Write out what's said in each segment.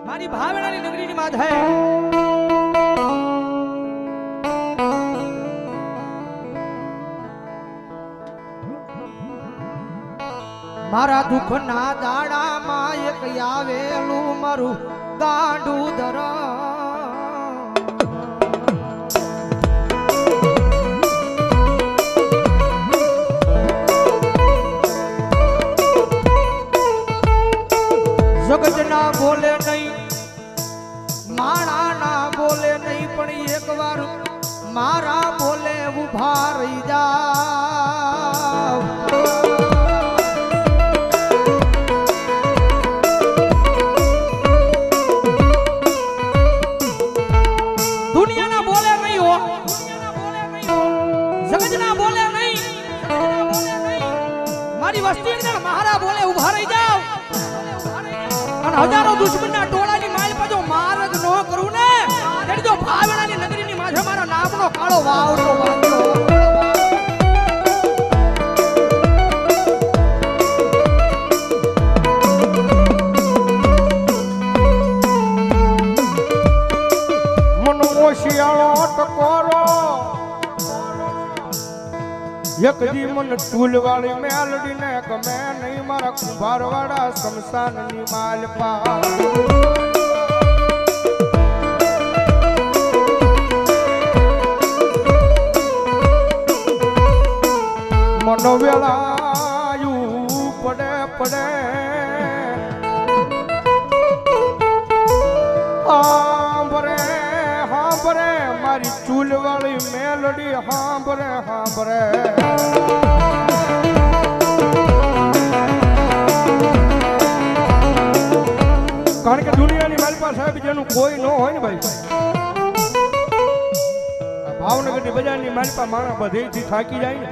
મારી ભાવેણાની નગરીની માથે મારા દુઃખના દાડામાં એક આવેલું મારું ગાંડું ધરા જગત ના બોલે નહીં, માણા ના બોલે નહીં, પણ એક વાર મારા બોલે ઉભા રહી જાવ. દુનિયા ના બોલે નહીં હો, જગત ના બોલે નહીં, મારી વસ્તી અંદર મારા બોલે ઉભા રહી જાવ. હજારો દુશ્મનના ટોળાની માલ પર જો માર્ગ ન કરું ને તેની જો ભાવેણાની નગરીની માથે મારા નામનો કાળો વાવડો વાગ્યો. મનો ઓશિયાળો ટકોરો એક દી મન ટૂલ વાળી મેલડી ને ગમે નહીં મારા કુંભાર વાળા શમશાન ની માલપા. મનો વેળાયું પડે પડે હાંભરે હાંભરે મારી ચૂલ વાળી મેલડી હાંભરે હાંભરે. કારણ કે દુનિયાની માલપા સાહેબ જેનું કોઈ ન હોય ને ભાઈ, ભાવનગરની બજારની માલપા માણસ બધેથી થાકી જાય ને.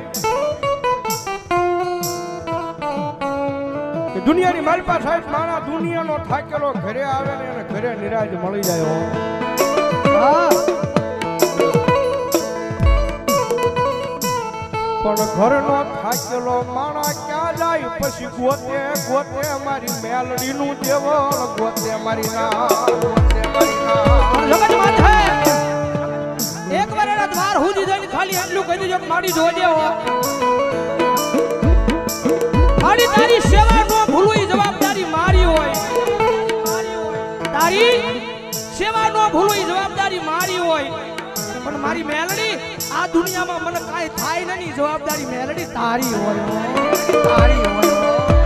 દુનિયાની માલપા સાહેબ માણસ દુનિયાનો થાકેલો ઘરે આવે ને અને ઘરે નિરાજ મળી જાય. પણ ઘરનો થાકેલો માણા ક્યાં જાય પછી ગોતે ગોતે મારી મેલડી નું દેવળ ગોતે મારી ના ગોતે મારી ના. એક વાર એના દ્વાર હુજી જઈને ખાલી એટલું કહી દેજો કે મારી જોજે હો, મારી તારી સેવા નો ભૂલું એ જવાબદારી મારી હોય, તારી સેવા નો ભૂલું એ જવાબદારી મારી હોય. પણ મારી મેલડી આ દુનિયામાં મને કાંઈ થાય નહીં, જવાબદારી મેલડી તારી હોય, તારી હોય.